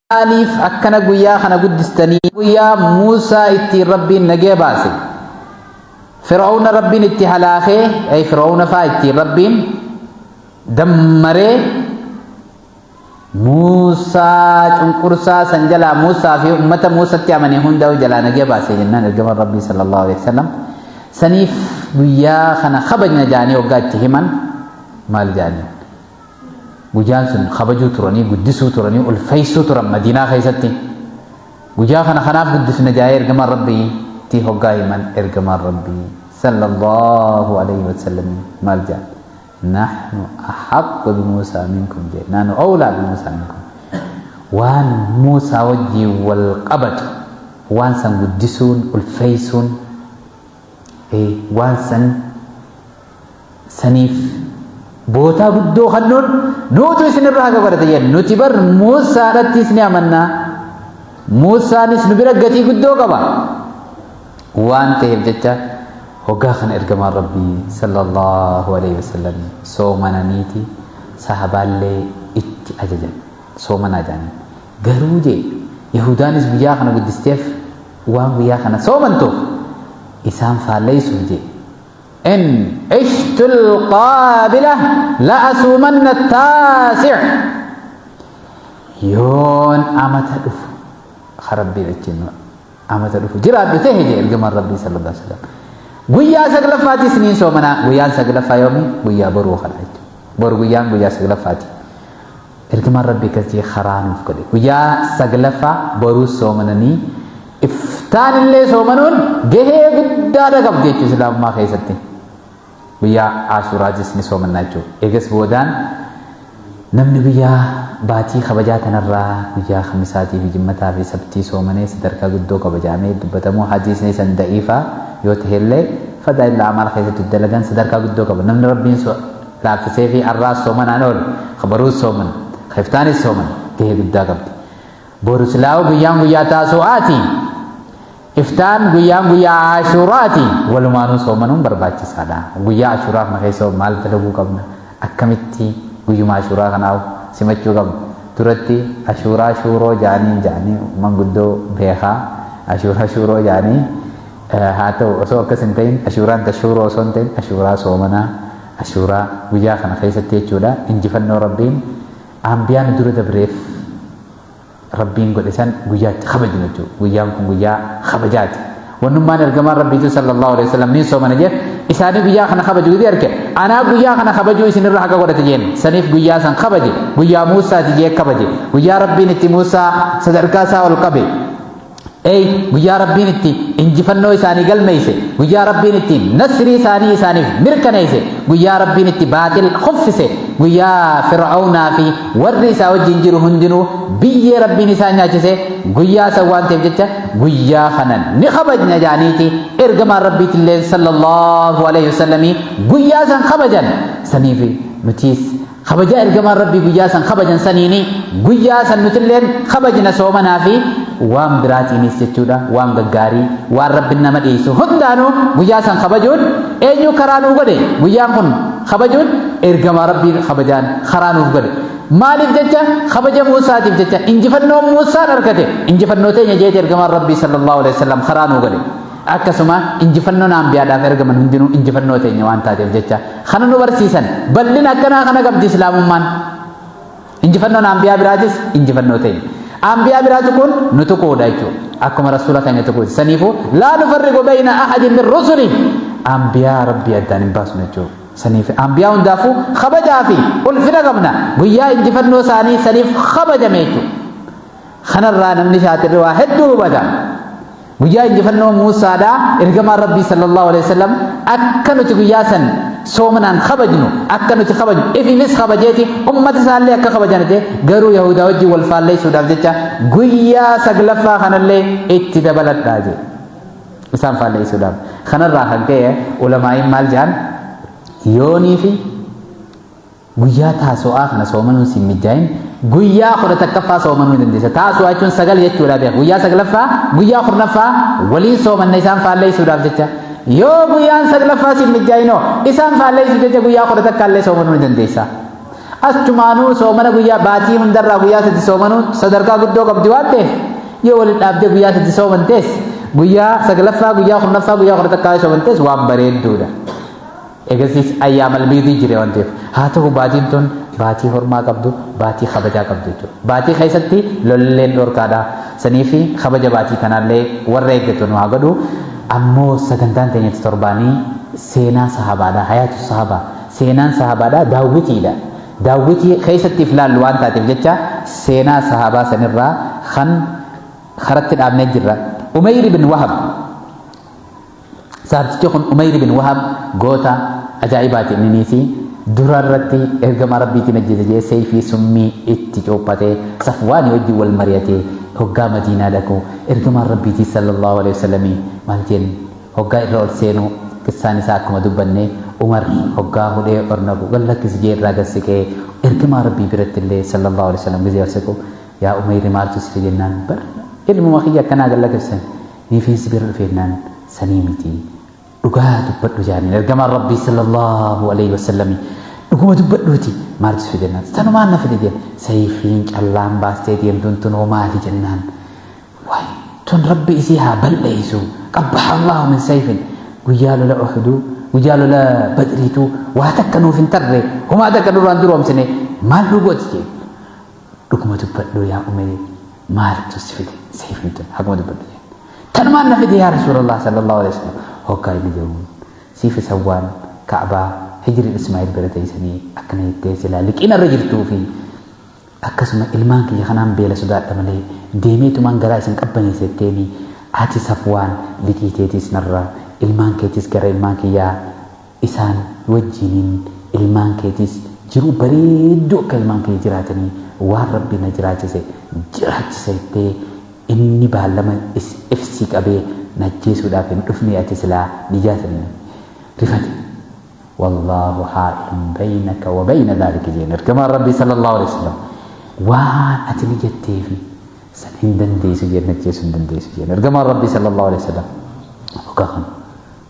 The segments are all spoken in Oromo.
Anif akkana guyyaa kana guddistanii guyyaa Muusaa itti Rabbiin nagee baase Fir'auna Rabbiin itti halaakee ay Fir'auna faa itti Rabbiin dammaree Muusaa cunqursaa san jalaa Muusaa fi ummata Muusaatti amane hundaa jalaa nagee baase jennaan ergama Rabbii sallallahu alaihi wasallam saniif guyyaa kana kabajna jaanii waggaa itti himan maal jaanii guyaan sun kabajuu turanii guddisuu turanii ulfeessuu turan Madiinaa keessatti guyyaa kana kanaaf guddisna jaayee ergama Rabbii tii hoggaa himan ergama Rabbii sallallahu alaihi wasallam maal jaan nahnu ahaqqu bi Muusaa minkum jee nahnu awlaa bi Muusaa minkum waan Muusaa wajjii wal qabatu waan san guddisuun ulfeessuun waan san saniif boota guddoo kannuun nuutu isinirraa haga godhate jennu nuti bar Muusaadhattis ni amanna Muusaanis nu bira gatii guddoo qaba waan ta'eef jecha hoggaa kana ergamaan Rabbii sallallahu alaihi wasallam soomananiiti sahabaallee itti ajajan soomanaa jaanii garuu jee Yahudaanis guyyaa kana guddisteef waan guyyaa kana soomantuuf isaan faalleessuuf jee إن عشت القابلة لأصومن التاسع يون أمت أدف خرب بيرتشين أمت أدف جراد بتهجي الجمال ربي صلى الله عليه وسلم ويا سقل فاتي سنين سومنا ويا سقل فيومي ويا برو خلاص برو ويا سقل فاتي الجمال ربي كذي خران فكري ويا سقل فا برو سومناني إفتان اللي سومنون جه قدارة قبض الإسلام ما خيسته ويا عاشوراء جسني سومن ناجو إجس بودان نمني ويا باتي خبجاتنا الرا ويا خمساتي في جمتها في سبتي سومني سدركا قدو قبجامي دبتمو حديثني سن ضعيفة يوتهلي فدا إلا عمال خيسة الدلقان سدركا قدو قبل نمني ربين سو لا تسيفي الراس سومن عنور خبروس سومن خفتاني سومن كيه قدا قبل بورسلاو ويا تاسوعاتي إفتان guyyaa Ashuraati walumaanuu soomanuun barbaachisaadha guyyaa Ashuraaf makeessoo maal dalaguu qabna akkamitti guyyuma Ashuraa kanaaf simachuu qabna duratti Ashuraa shuuroo jaanii manguddoo beekaa Ashuraa shuuroo jaanii haa ta'u osoo akkas hin ta'in Ashuraan tashuuroo osoo hin ta'in Ashuraa soomanaa Ashuraa guyyaa kana keessatti jechuudha injifannoo Rabbiin ambiyaan dura dabreef Rabbiin godhe san guyyaatti kabajnu jechuudha guyyaan kun guyyaa kabajaati wannummaan ergamaan Rabbii sallallahu alaihi wasallam ni soomana jeef isaanii guyyaa kana kabaju gidi arge anaa guyyaa kana kabaju isinirra haga godhate jeen saniif guyyaa san kabaje guyyaa Muusaati jee kabaje guyyaa Rabbiin itti Muusaa sadarkaa isaa ol qabe guyyaa Rabbiin itti injifannoo isaanii galmeeyse guyyaa Rabbiin itti nasrii isaaniif mirkaneeyse guyyaa Rabbiin itti baatil khuffise guyyaa Fir'aunaa fi warri isaa wajjin jiru hundinuu biyyee Rabbiin isaa nyaachise guyyaa san waan ta'eef jecha guyyaa kanan ni kabajna jaaniiti ergamaan Rabbiitillee sallallahu alaihi wasallami guyyaa san kabajan saniif nutiis kabaja ergamaan Rabbii guyyaa san kabajan saniini guyyaa san nutilleen kabajna soomanaa fi waan biraatiinis jechuudha waan gaggaarii waan Rabbiin nama dhiisu hundaanuu guyyaa san kabajuun eenyu karaa nuu godhe guyyaan kun kabajuun ergamaa Rabbii kabajaan karaa nuuf godhe maaliif jecha kabaja Muusaatiif jecha injifannoo Muusaan argate injifannoo teenya jeete ergamaan Rabbii sallallahu alaihi wasallam karaa nuu godhe akkasuma injifannoon ambiyaadhaaf ergaman hundinuu injifannoo teenya waan taateef jecha kana nu barsiisan bal'ina akkanaa kana qabdi islaamummaan injifannoon ambiyaa biraatis injifannoo teenya ambiyaa biraatu kun nutu qooda jechuudha akkuma rasuula keenya tuquuti saniifuu laa nufarriqu bayna ahadin min rusuli ambiyaa Rabbii addaan hin baasnu jechuudha saniif ambiyaa hundaafuu kabajaa fi ulfina qabna guyyaa injifannoo isaanii saniif kabajame jechuudha kanarraa namni shaatirri waa hedduu hubata guyyaa injifannoo Muusaadhaa ergamaan Rabbii sallallahu alaihi wasallam akka nuti guyyaa san soomanaan kabajnu akka nuti kabajnu ifinis kabajeeti ummata isaallee akka kabajanate garuu Yahudaa wajjin wal faalleessuudhaaf jecha guyyaa saglaffaa kanallee itti dabaladhaa jee isaan faalleessuudhaaf kanarraa kan ka'e ulamaa'iin maal jedhan yoonii fi guyyaa taasu'aa kana soomanuun siin mijaa'in guyyaa 11ffaa soomanuu dandeessa taasu'aa jechuun 9 jechuudha beeku guyyaa 9ffaa guyyaa 10ffaa waliin soomanna isaan faalleessuudhaaf jecha yoo guyyaan 9ffaa siin mijaa'inoo isaan faalleessu jecha guyyaa 11 illee soomanuu dandeessa Achumaanuu soomana guyyaa baatii hundarraa guyyaa sadi soomanuu sadarkaa guddoo qabdi waan ta'eef yoo waliin dhaabdee guyyaa sadi soomantees guyyaa saglaffaa guyyaa kurnaffaa guyyaa kudha takkaa soomantees waan bareedduudha. Eegasiis ayyaamal biidii jire waan ta'eef haa ta'u baatiin tun baatii hormaa qabdu baatii kabajaa qabdu jechuudha. Baatii keessatti lolleen dhorkaadha. Sanii fi kabaja baatii kanaallee warra eeggatu nu haa godhu. Ammoo sagantaan teenyatti torbaanii seenaa sahabaadha. Hayaatu sahabaa seenaan sahabaadha daawwitiidha. Daawwitii keessatti ilaallu waan taateef jecha seenaa sahabaa sanirraa kan karatti dhaabnee jirra. Umayr bin Wahab sahabtichi kun Umayr bin Wahab goota ajaa'ibaati innisi durarratti ergama rabbiitiin ajjeesee seeyfii summii itti coophatee Safwaan wajjin wal mari'atee hoggaa Madiinaa dhaqu ergama rabbiitii sallallahu alaihi wasallam maal jeen hoggaa irra ol seenuu qissaan isaa akkuma dubbanne Umar hoggaa hudhee ornagu gallakkis jeerraa gassiqee ergama rabbii biratti illee sallallahu alaihi wasallam gizee arsiqu yaa Umayr maaltu si jennaan bar ilmuma kiyya akkanaa gallakkisan niifiinsi bira dhufeennaan sanii miti dhugaa dubbadhu jaaniin ergama rabbii sallallahu alaihi wasallam dhuguma dubbadhuuti maaltu si jennaan sanumaan na fide jeen sayfiin callaan baastee deemtuun tunoo maali jennaan waay tun rabbi isii haa balleeysu qabbaha Allahu min sayfin guyyaa lola Uhuduu guyyaa lola Badriitu waa takka nuuf hin tarre homaa takka duraan duroomsine maal dhugooti jee dhuguma dubbadhu yaa Umayr maaltu si fide sayfiin tun haguma dubbadhu jeen kanumaan na fide yaa Rasuulallah sallallahu alaihi wasallam hoggaa inni jedhuun siifi sawwaan Ka'baa hijriin Ismaa'il bira teessanii akkana jettee silaa liqina irra jirtuu fi akkasuma ilmaan kiyya kanaan beela sodaadha malee deemeetumaan garaa isin qabbaneessetteemi ati Safwaan liqiiteetis narraa ilmaan keetis gara ilmaan kiyyaa isaan wajjiniin ilmaan keetis jiru bareedduu akka ilmaan kiyya jiraatanii waan rabbi na jiraachise jettee inni baallama ifsi qabee najjeesuudhaaf hin dhufne ati silaa nijaatanii rifate. والله حائل بينك وبين ذلك جين كما ربي صلى الله عليه وسلم وان اتني جتيفي سنين دنديس جنة جيسون دنديس جين كما ربي صلى الله عليه وسلم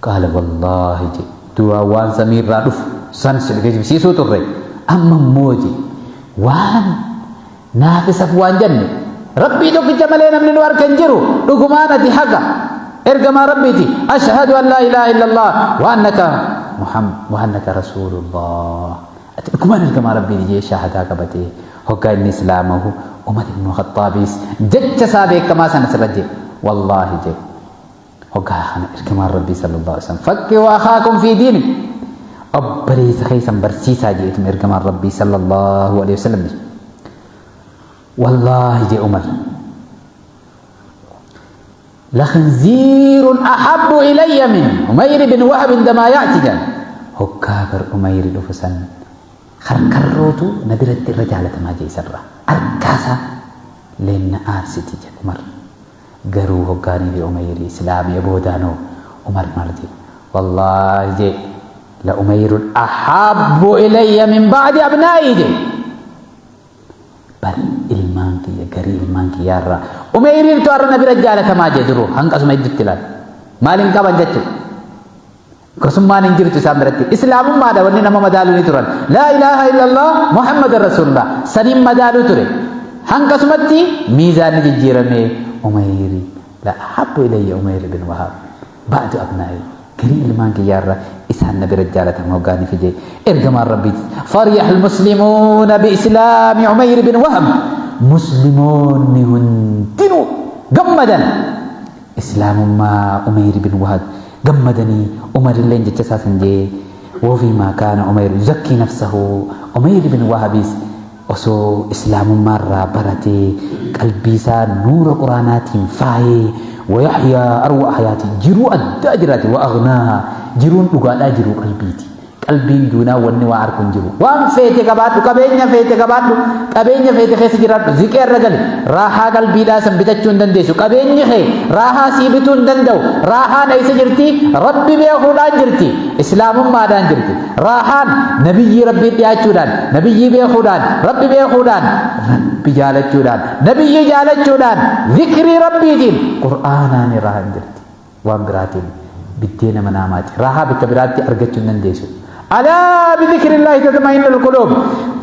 قال والله جي دعا وان سمير رادف سنسل كيجب سيسو تري أما موجي وان نافس أفوان جنة ربي دوك جمالين من نوار كنجرو رقمانا دي حقا ارقما ربي دي أشهد أن لا إله إلا الله وأنك محمد وأنك رسول الله أتكمان ارقما ربي دي شاهدا كبتي هكا إن إسلامه عمر بن الخطاب جج سابق كما سنسرجي والله جي هكا ارقما ربي صلى الله عليه وسلم فكوا أخاكم في دينك أبريس خيسا برسيسا جيتم ارقما ربي صلى الله عليه وسلم والله جي عمر لخنزير أحب إلي من أمير بن وهب عندما يأتي جان هكابر أمير دفسن خركروتو نبرت الرجالة ما جي سرة أركاسا لين آرسيتي جان عمر قروا هكاني بأمير إسلام يبودانو عمر مرضي والله جي لأمير أحب إلي من بعد أبنائي جي بل ilmaanki ya gari ilmaanki yarra Umayrin to arna birajala tamaje duro hanqasuma iddittilan malin qaban jettu kosumman injirtu samratti islamumma da wanni nama madalu ni turan la ilaha illallah muhammadar rasulullah sanim madalu ture hanqasumatti mizan jijjirame Umayri la habbu ilayya Umayr bin Wahab ba'du abna'i gari ilmaanki yarra إسحنا برجالة موجاني في جي إرجما ربي فرح المسلمون بإسلام عمير بن وهب مسلمون هنتنو جمدا إسلام ما عمير بن وهب جمدني عمر اللين جتساسن جي وفيما كان عمير يزكي نفسه عمير بن وهب وسو إسلام مرة برتي قلبي سا نور قرانات فاي ويحيى أروع حياتي جرو الداجرات وأغناها جرون أقعد جرو قلبيتي قلبين دونا وني وعركون جرو وام فيتي كبادو كبينيا فيتي كبادو كبينيا فيتي خيس جرات ذكر رجل راحة قلبي لا سنبتشون دنديسو كبينيا خي راحة سيبتون دندو راحة نيس جرتي ربي بيخودان جرتي إسلام ما دان جرتي راحة نبي ربي بيأچودان نبي بيخودان ربي بيخودان ربي جالچودان نبي جالچودان ذكر ربي دين قرآنان راحة جرتي وام براتين بدينا منامات راحة بكبراتي أرجتشون دنديسو alaa bidhikrillahi tatma'innul qulub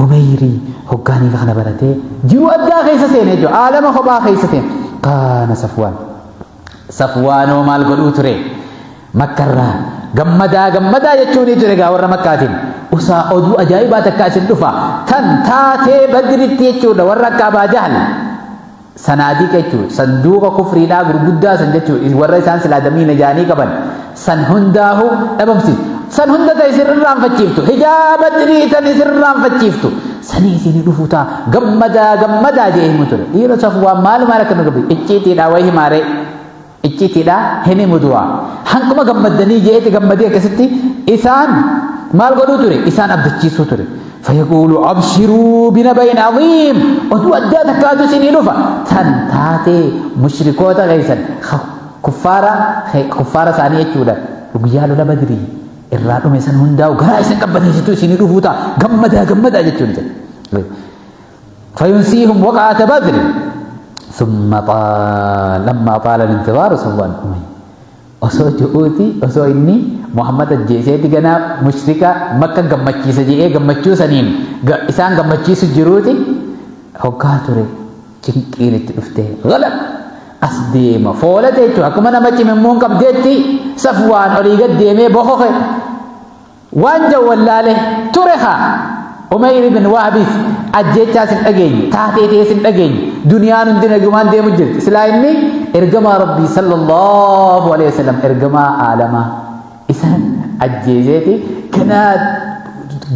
umeyrii hoggaanii kana baratee jiru addaa keessa seene jechuudha aalama kophaa keessa seene kaana safwaanoo maal godhuu ture makkarraa gammadaa jechuun ture gaa warra makkaatiin usaa oduu ajaa'ibaa takka isin dhufa tan taatee badritti jechuudha warra akka Abaa Jahal sanaadiqa jechuudha sanduuqa kufriidhaa gurguddaa san jechuudha warra isaan silaa damiina jaanii qaban san hundaahu dhabamsi san hunda ta'e sirraanfachiiftu hijaaba badrii tan sirraanfachiiftu sanii isin dhufu taa gammadaa jee himu ture dhiira Safwaan maal akka nu gabe icciitiidhaa wayi himaaree icciitiidhaa hin himu du'a hankuma gammadanii jeeti gammadee akkasitti isaan maal godhuu ture isaan abdachiisuu ture فيقول أبشروا بنبأ عظيم ودو أداة كادو سيني نوفا تاتي مشركوتا غيسا كفارة ثانية جودا وقيالو لبدري الرادو ميسان هنداو غرايسا قبني جتو سيني نوفوتا غمدا جتو فينسيهم وقعة بدر ثم لما طال الانتظار صوان osoo ju'uuti osoo inni Muhammad ajjeeseeti ganaa mushrika makka gammachiisa jedhee gammachuu saniin isaan gammachiisu jiruuti hoggaa ture cinqiin itti dhuftee galab as deema foolate jechuudha akkuma nama cimimmuun qabdeetti Safwaan olii gad deemee bokoke waan jawwallaale ture haa Umayr ibn Wahbis ajjeechaa sin dhageenye taatee sin dhageenye duniyaan hundi nagumaan deemu jirti silaa inni ergamaa rabbii sallallahu alaihi wasallam ergamaa aalamaa isaan ajjeeseeti kana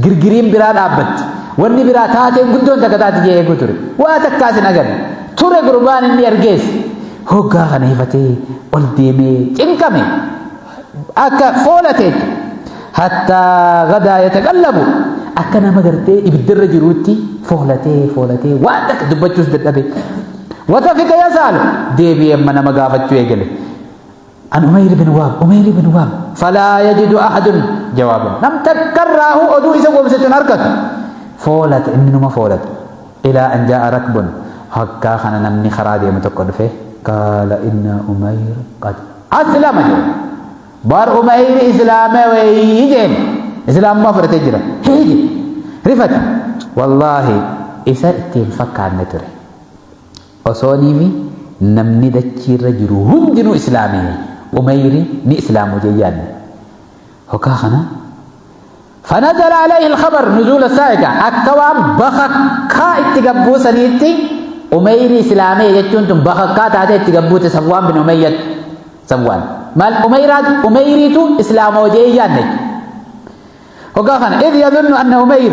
girgiriin biraa dhaabbatti wanni biraa taateen guddoon takka taati jee eegu ture waa takkaa sin agarre ture gurbaan inni argees hoggaa kana hifatee ol deemee cinqame akka foolate hattaa gadaa yataqallabu akka nama gartee ibiddarra jiruutti foolatee waan takka dubbachuus dadhabe وتفك يسأل ديبي أما نما قافتشو يقل عن أمير بن وهب فلا يجد أحد جوابا لم تكرره أدو إذا قمست أركت فولت إنما فولت إلى أن جاء ركب حقا خنا نمني خرادي متقد فيه قال إن أمير قد أسلم بار أمير إسلام ويجين إسلام ما فرتجرا هيجي رفت والله إذا اتفق عن نتره osoo namni dachiirra jiru hundinuu islaamee Umayri ni islaamu jeeyyaanne hoggaa kana فنزل عليه الخبر نزول السائقة أكوام بخكا اتقبو سنيتي أميري إسلامي يجونتم بخكا تاتي اتقبو صفوان بن أمية صفوان مال أميريتو إسلام وجيان هقا خان إذ يظن أن أمير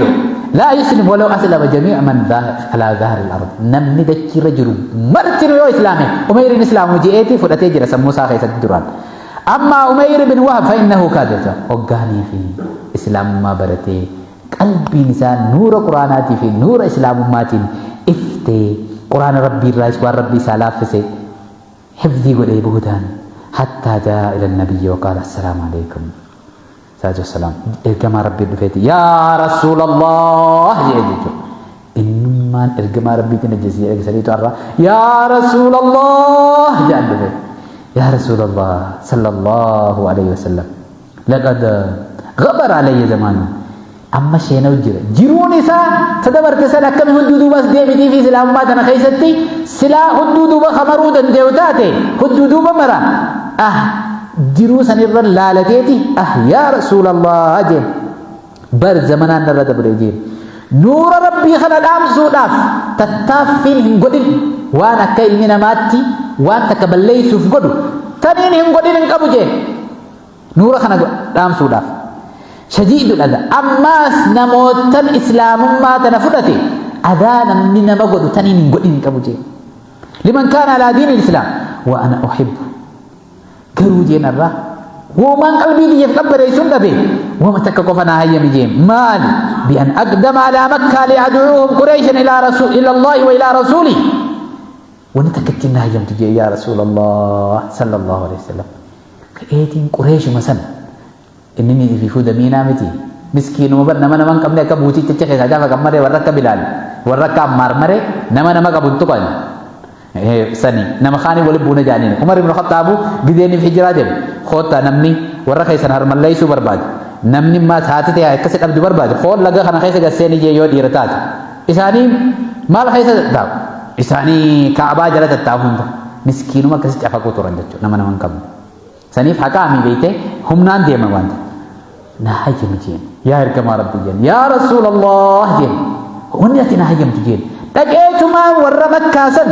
لا يسلم ولو أسلم جميع من على ظهر الأرض نمني دكي رجل مرتن يو إسلامي أمير إسلام وجيئتي فلتي جرى سموسا خيسة الدران أما أمير بن وهب فإنه كاذب وقاني في إسلام ما برتي قلبي نسان نور قرآناتي في نور إسلام ماتين إفتي قرآن ربي الرئيس وربي سالافسي حفظي قلعي بهدان حتى جاء إلى النبي وقال السلام عليكم ساجو السلام إرقما ربي الدفيتي يا رسول الله يجيجو إنما إرقما ربي تنجزي إرقسليتو أرى يا رسول الله جاء الدفيت يا رسول الله صلى الله عليه وسلم لقد غبر علي زمان أما شينا وجرى جيرون إسا تدبرت سلا كم هدودو بس ديبتي في سلام باتنا خيستي سلا هدودو بخمرودا ديوتاتي هدودو بمرا جيرو سنر لالتيتي يا رسول الله أجل بر زمنان نرد بريجين نور ربي خلال أمسو داف تتافين هم قدن وانا كيل من ماتي وانت كبلي سوف قدو تنين هم قدن انقبو جين نور خلال أمسو داف شديد الأذى أماس نموتن إسلام ما تنفرتي أذانا من مقدو تنين هم قدن انقبو جين لمن كان على دين الإسلام وأنا أحب كروجين الرا ومن قلبي دي يفكبر يسون دبي وما تككفنا هيا مجيم مال بأن أقدم على مكة لأدعوهم قريشا إلى الله وإلى رسوله ونتكتنا هيا تجي يا رسول الله صلى الله عليه وسلم كأيتين قريش مثلا إنني في فود مينا متي مسكين وبر نما نما قبل كبوتي تتخذ هذا فكمر ورك بلال ورك مرمر نما كبوتو كان سني نما خاني ولا بونا جانين عمر بن الخطاب بدين في هجرة جب خوتا نمني ورا خيسان هرمل ليسو برباد namni ma saatite akkas qabdu barbaadu qool laga kana keessa gaseeni je yoo dhiirataat isaanii maal keessa taa'u isaanii kaabaa jala taa'u hunda miskiinuma akkas cafaquu turan jechuudha nama naman qabu saniif haqaami beeyte humnaan deema wanta na hayyami jeen yaa ergamaa rabbii jeen yaa rasuulallah jeen wanni ati na hayyamtu jeen dhaqeetumaa warra makkaasan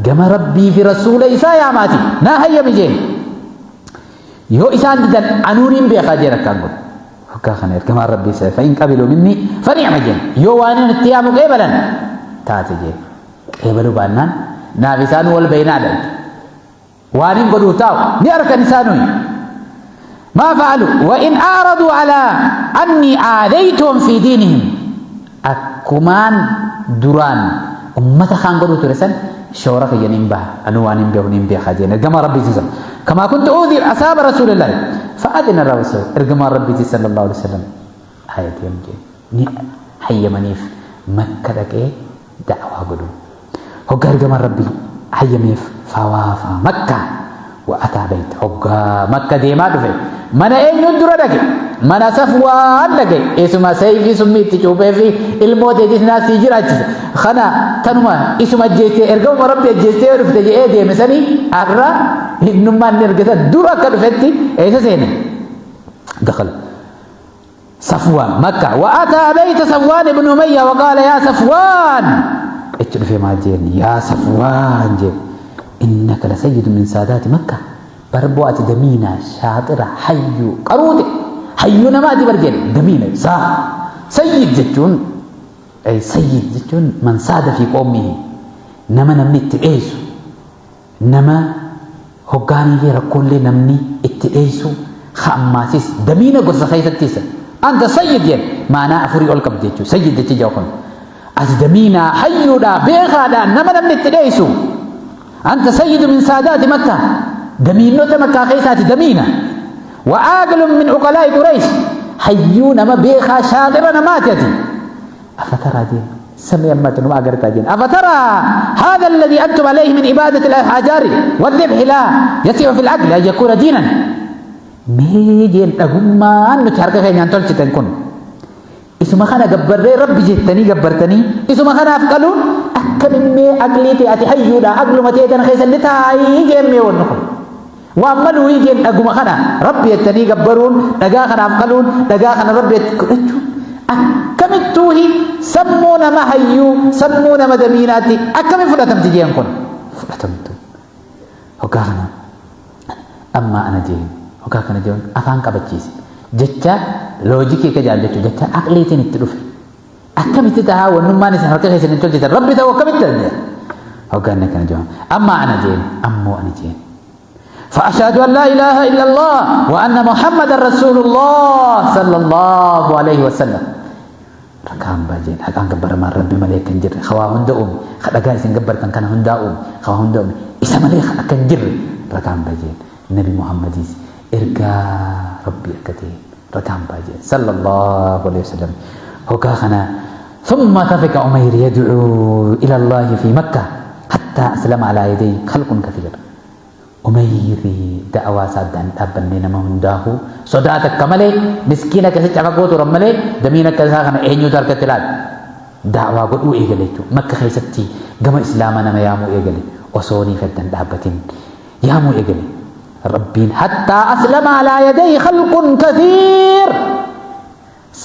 gama rabbii fi rasuula isaa yaamaati na hayyami jeen yoo isaan didan anuuniin beekaa jeen akkaan godhu hoggaa kana ergamaa rabbii isaa fa'in qabilu minni fani'ama jeen yoo waan itti yaamu qeebalan taate jeen qeebalu baannaan naaf isaan wal beeynaa dhalti waan hin godhuu taa'u ni arkan isaanui ما فعلوا وإن أعرضوا على أني آذيتهم في دينهم أكمان دران أمتا خان قدو ترسن شورك ينبه أنوان ينبه ونبه خادين إرقما ربي تسلم كما كنت أوذي أصحاب رسول الله فأذن الرسول إرقما ربي صلى الله عليه وسلم آية يمجي حي منيف مكة لك دعوة قدو هو إرقما ربي حي منيف فوافا مكة وأتى بيت هقا مكة ديما دفع من أين يدر لك من صفوان لك اسم سيفي سميت تشوفه في الموت يجيس ناس يجير عجز خنا تنما اسم الجيسي ارقم ربي الجيسي ورفت جي ايه دي مساني اقرأ انما نرقصة درا كرفتي ايسا سيني دخل صفوان مكة وأتى بيت صفوان بن أمية وقال يا صفوان اتشل في ماجين يا صفوان جي إنك لسيد من سادات مكة بربوات دمينة شاطرة حيو قروت حيو نمادي برجل دمينة سيد جتون أي سيد جتون من ساد في قومه نما نمني اتئيسو نما هقاني لي ركون لي نمني اتئيسو خاماسيس دمينة قصة خيثة تيسا أنت سيد ين معنى أفري أولكب جتو سيد جتو جاوكم أز دمينة حيو دا بيخا دا نما نمني اتئيسو أنت سيد من سادات مكة دمينة مكة خيسات دمينة وعاقل من عقلاء قريش حيون ما بيخا شاطرا ماتتي أفترى دين سمي أمتنا ما قرأت دين أفترى هذا الذي أنتم عليه من عبادة الحجار والذبح لا يسيع في العقل أن يكون دينا ميجين أقوما أنه تحرك خير ينطل ستنكون اسم خانا قبر ربي جتني قبرتني اسم خانا أفقلون أكمل مي أقليتي أتي حيونا أقل متيتنا خيسا لتاي جيم مي ونخل وأمنوا يجين أقوم خنا ربي يتني قبرون دقا خنا أفقلون دقا خنا ربي يتكلجون أكمل توهي سمونا ما حيو سمونا ما دميناتي أكمل فلتم تجيان كن فلتم تو هكا خنا أما أنا جين هكا خنا جين أفان كبتشيس جتا لوجيكي كجال جتو جتا أقليتي نتلوفي أكمل تتها ونمان سنحركة خيسا نتول جتا ربي تو أكمل تلدي هكا أنا كان جوان أما أنا جين أمو أنا جين فأشهد أن لا إله إلا الله وأن محمد رسول الله صلى الله عليه وسلم ركام باجين حقان كبر ما ربي ملك كنجر خوا هندأم خدقان سنجبر كان هندأم خوا هندأم إسا ملك كنجر ركام باجين النبي محمد إرقى ربي أكتين ركام باجين صلى الله عليه وسلم وكاخنا ثم تفك عمير يدعو إلى الله في مكة حتى أسلم على يديه خلق كثير أميري دعوة سادان أبني نما هنداه صداتك كمالي مسكينة كسيت عفاقوت ورمالي دمينة كساخنا إينيو تارك تلال دعوة قد إيغليتو مكة خيستي قم إسلامنا ما يامو إيغلي وصوني فدن دابتين يامو إيغلي ربين حتى أسلم على يدي خلق كثير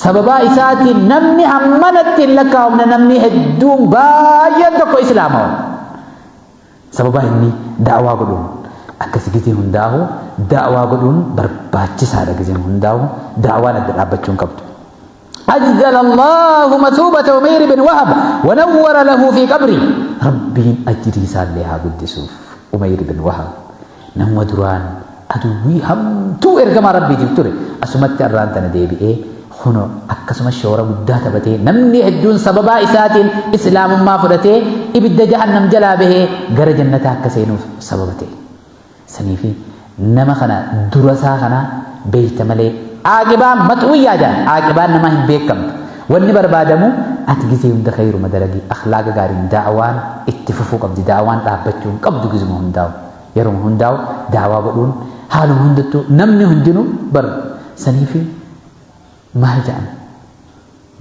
سببا إساتي نمني أمنت لك ومن نمني هدوم باين دكو إسلامه سببا إني دعوة قدوم أكس جزي هنداه دعوة قدون برباتش هذا جزي هنداه دعوة ندرابتشون كبتو أجزل الله مثوبة أمير بن وهب ونور له في قبري ربي أجري سالها قدسوف أمير بن وهب نمو دران أدوي هم تو إرقما ربي جبتوري أسمت أران تندي بإيه خنو أكسما الشورة مدة تبتي نمني هدون سببا إسات إسلام ما فرته إبدا جهنم جلا به غر جنة أكسينو سببتي سنيفي نما خنا درسا خنا بيت ملي عاقبا متويا جان عاقبا نما هم بيكم وني بربادمو أتجزي هم دخير مدرجي أخلاق غارين دعوان اتففو قبض دعوان رابطون قبض جزم هنداو يروم هنداو دعوة بقولون حالهم هندتو نمني هندنو بر سنيفي ما جاء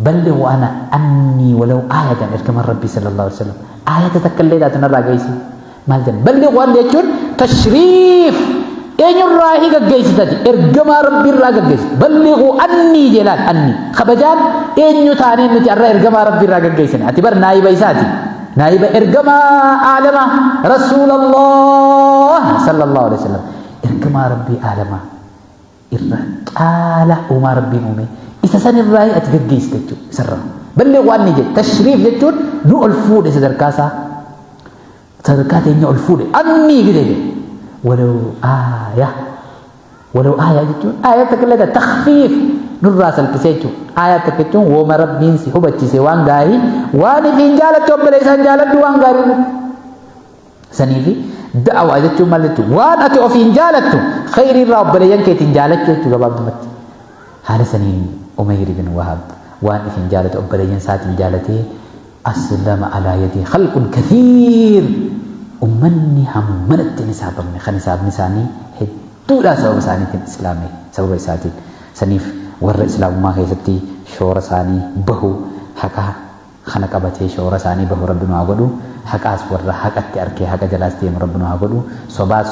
بلغ أنا أني ولو آية إركم ربي صلى الله عليه وسلم آية تتكلم تنرى جيسي ما جاء بلغ أن يجون تشريف أين الراهي جيسي تاتي إركم ربي الراجع جيسي بلغ أني جلال أني خبجان أين يتاني نتأرى إركم ربي الراجع جيسي أتبر نائب إساتي نائب إركم عالم رسول الله صلى الله عليه وسلم إركم ربي عالم قال وما ربي مومي إذا سن الرأي أتجيس تجو سر بلغ واني جد تشريف جدون نو الفود إذا دركاسا تركات إنه الفود أني جد ولو آية جدون آية تكلم تخفيف نور راس الكسيجو آية تكتون وما ربي سي هو بتشي وان غاي واني في جالة توب ليس جالة دوان غاري سنيفي دعوة جدون مالتو وان أتو في جالة خير الرب بليان كي تنجالة جدون جباب دمت هذا سنين أمير بن وهب وان في جالة أبليان سات جالته أسلم على يدي خلق كثير أمني همنت نساب من خنساب نساني هدولا سبب ساني الإسلامي سبب ساتي سنيف ور إسلام ما هي ستي شورا ساني بهو حكا خنك أبتي شورا ساني بهو ربنا عبدو حكا أسور حكا أركي حكا جلاستي ربنا عبدو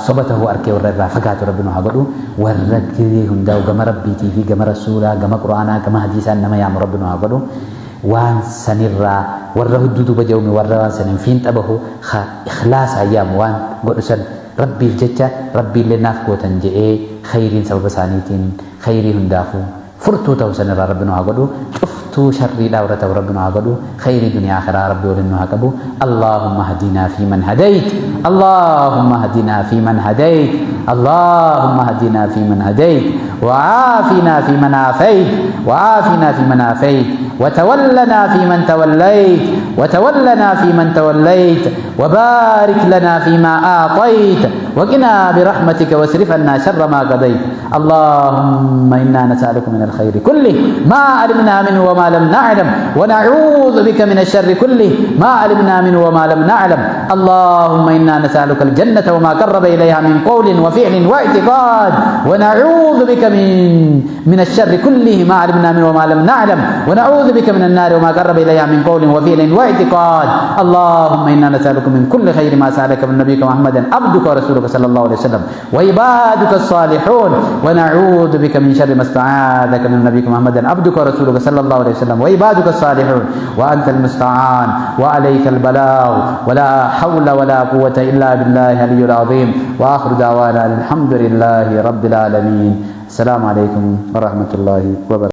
صبته أركي ور فكات ربنا عبدو وركي هنداو جم ربي تي جم رسولا جم قرآنا جم حديثا نما يام ربنا عبدو وان سنرا ور هدوء بجومي ور وان سنين فين تبهو إخلاص أيام وان قدسن ربي الججة ربي لناف قوتن جئ خيرين سبب سانيتين خيري هندافو فرتو توسن ربنا عبدو شفتو شري دورة ربنا عبدو خير دنيا آخرة ربي ولنو عقبو اللهم هدنا في من هديت اللهم هدنا في من هديت اللهم هدنا في من هديت وعافنا في من عافيت وعافنا في من عافيت وتولنا في من توليت وتولنا في من توليت وبارك لنا فيما أعطيت وقنا برحمتك واصرف عنا شر ما قضيت اللهم إنا نسألك من الخير كله ما علمنا منه وما لم نعلم ونعوذ بك من الشر كله ما علمنا منه وما لم نعلم اللهم إنا نسألك الجنة وما قرب إليها من قول وفعل واعتقاد ونعوذ بك من الشر كله ما علمنا منه وما لم نعلم ونعوذ بك من النار وما قرب إليها من قول وفعل واعتقاد اللهم إنا نسألك من كل خير ما سألك من نبيك محمد عبدك ورسولك صلى الله عليه وسلم وعبادك الصالحون ونعوذ بك من شر ما استعاذك من نبيك محمد عبدك ورسولك صلى الله عليه وسلم وعبادك الصالحون وأنت المستعان وعليك البلاغ ولا حول ولا قوة إلا بالله العلي العظيم وآخر دعوانا الحمد لله رب العالمين السلام عليكم ورحمة الله وبركاته.